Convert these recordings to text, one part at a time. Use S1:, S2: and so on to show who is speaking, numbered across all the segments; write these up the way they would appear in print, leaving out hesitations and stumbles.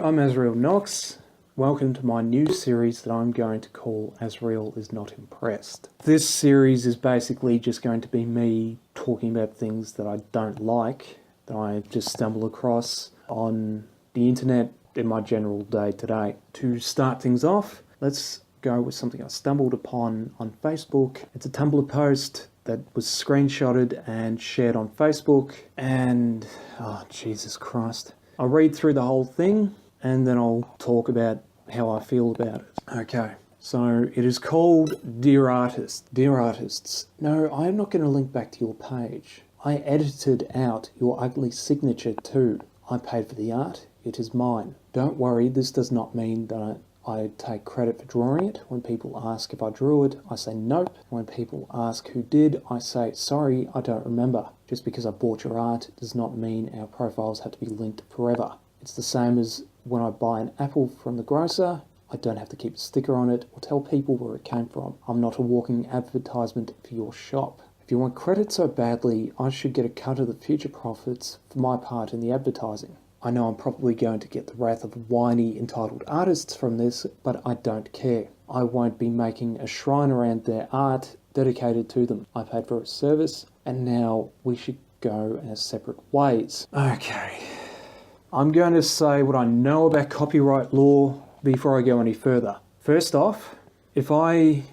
S1: I'm Azrael Knox. Welcome to my new series that I'm going to call Azrael is Not Impressed. This series is basically just going to be me talking about things that I don't like, that I just stumble across on the internet in my general day-to-day. To start things off, let's go with something I stumbled upon on Facebook. It's a Tumblr post that was screenshotted and shared on Facebook, and oh Jesus Christ. I'll read through the whole thing and then I'll talk about how I feel about it. Okay, so it is called Dear Artist. Dear Artists, no, I'm not going to link back to your page. I edited out your ugly signature too. I paid for the art, it is mine. Don't worry, this does not mean that I take credit for drawing it. When people ask if I drew it, I say nope. When people ask who did, I say sorry, I don't remember. Just because I bought your art does not mean our profiles have to be linked forever. It's the same as when I buy an apple from the grocer, I don't have to keep a sticker on it or tell people where it came from. I'm not a walking advertisement for your shop. If you want credit so badly, I should get a cut of the future profits for my part in the advertising. I know I'm probably going to get the wrath of whiny, entitled artists from this, but I don't care. I won't be making a shrine around their art dedicated to them. I paid for a service, and now we should go our separate ways. Okay. I'm going to say what I know about copyright law before I go any further. First off, if I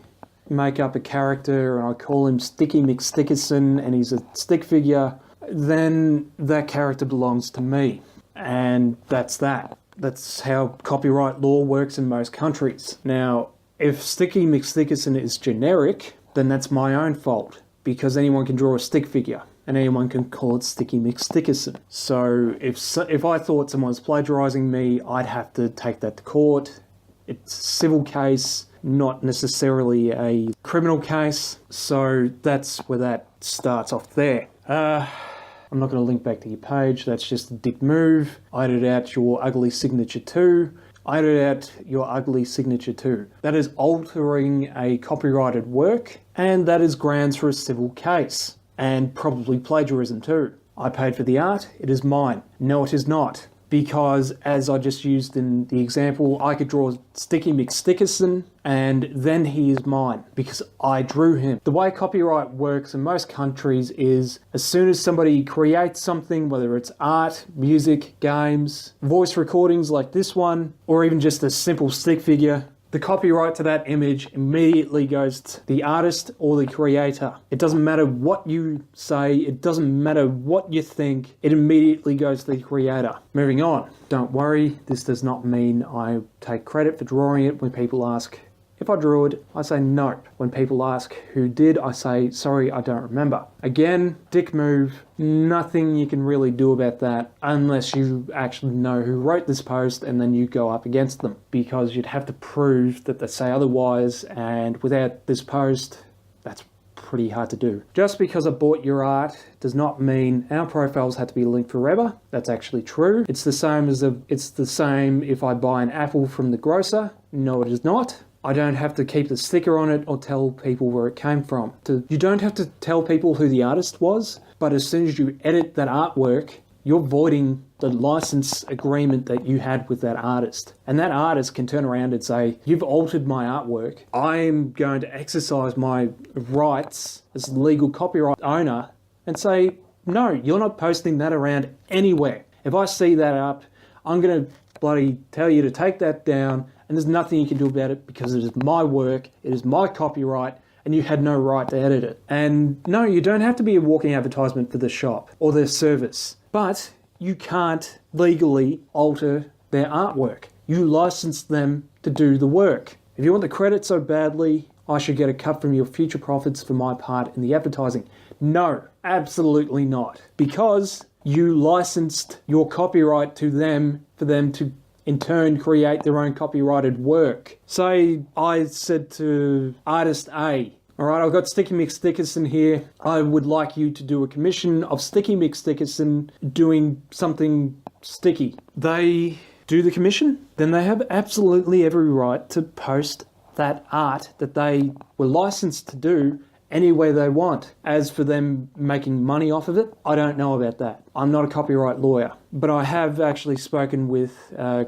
S1: make up a character and I call him Sticky McStickerson and he's a stick figure, then that character belongs to me. And that's that. That's how copyright law works in most countries. Now, if Sticky McStickerson is generic, then that's my own fault, because anyone can draw a stick figure and anyone can call it Sticky McStickerson. So if I thought someone was plagiarizing me, I'd have to take that to court. It's a civil case, not necessarily a criminal case. So that's where that starts off there. I'm not going to link back to your page. That's just a dick move. I edited out your ugly signature too. I edited out your ugly signature too. That is altering a copyrighted work, and that is grounds for a civil case, and probably plagiarism too. I paid for the art. It is mine. No, it is not. Because, as I just used in the example, I could draw Sticky McStickerson and then he is mine because I drew him. The way copyright works in most countries is as soon as somebody creates something, whether it's art, music, games, voice recordings like this one, or even just a simple stick figure, the copyright to that image immediately goes to the artist or the creator. It doesn't matter what you say, it doesn't matter what you think, it immediately goes to the creator. Moving on. Don't worry, this does not mean I take credit for drawing it. When people ask if I drew it, I say nope. When people ask who did, I say sorry, I don't remember. Again, dick move. Nothing you can really do about that unless you actually know who wrote this post and then you go up against them, because you'd have to prove that they say otherwise, and without this post, that's pretty hard to do. Just because I bought your art does not mean our profiles have to be linked forever. That's actually true. It's the same if I buy an apple from the grocer. No, it is not. I don't have to keep the sticker on it or tell people where it came from. You don't have to tell people who the artist was, but as soon as you edit that artwork, you're voiding the license agreement that you had with that artist. And that artist can turn around and say, you've altered my artwork. I'm going to exercise my rights as legal copyright owner and say, no, you're not posting that around anywhere. If I see that up, I'm going to bloody tell you to take that down, and there's nothing you can do about it because it is my work, it is my copyright, and you had no right to edit it. And no, you don't have to be a walking advertisement for the shop or their service, but you can't legally alter their artwork. You license them to do the work. If you want the credit so badly, I should get a cut from your future profits for my part in the advertising. No, absolutely not. Because you licensed your copyright to them for them to in turn create their own copyrighted work. Say I said to artist A, all right, I've got Sticky McStickerson here. I would like you to do a commission of Sticky McStickerson doing something sticky. They do the commission, then they have absolutely every right to post that art that they were licensed to do any way they want. As for them making money off of it, I don't know about that. I'm not a copyright lawyer. but I have actually spoken with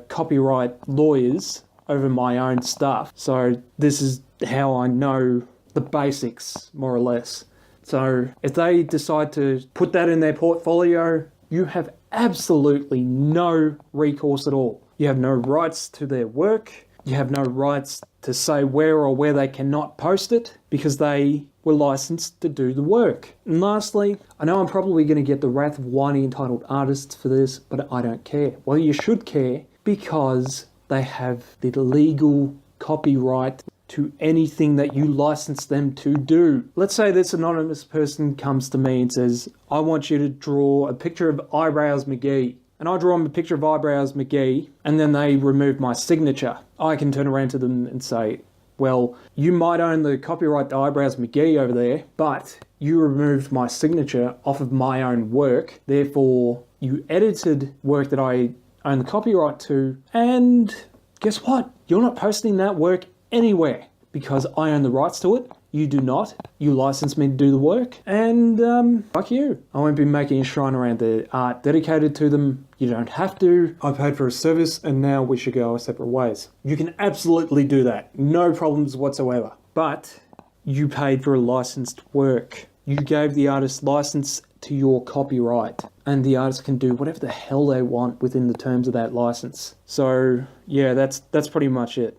S1: copyright lawyers over my own stuff. So this is how I know the basics, more or less. So if they decide to put that in their portfolio, you have absolutely no recourse at all. You have no rights to their work. You have no rights to say where or where they cannot post it because they were licensed to do the work. And lastly, I know I'm probably going to get the wrath of whiny entitled artists for this, but I don't care. Well, you should care because they have the legal copyright to anything that you license them to do. Let's say this anonymous person comes to me and says, I want you to draw a picture of Eyebrows McGee. And I draw them a picture of Eyebrows McGee, and then they remove my signature. I can turn around to them and say, well, you might own the copyright to Eyebrows McGee over there, but you removed my signature off of my own work. Therefore, you edited work that I own the copyright to, and guess what? You're not posting that work anywhere because I own the rights to it. You do not. You license me to do the work, and fuck you. I won't be making a shrine around the art dedicated to them. You don't have to. I paid for a service, and now we should go our separate ways. You can absolutely do that. No problems whatsoever. But you paid for a licensed work. You gave the artist license to your copyright, and the artist can do whatever the hell they want within the terms of that license. So yeah, that's pretty much it.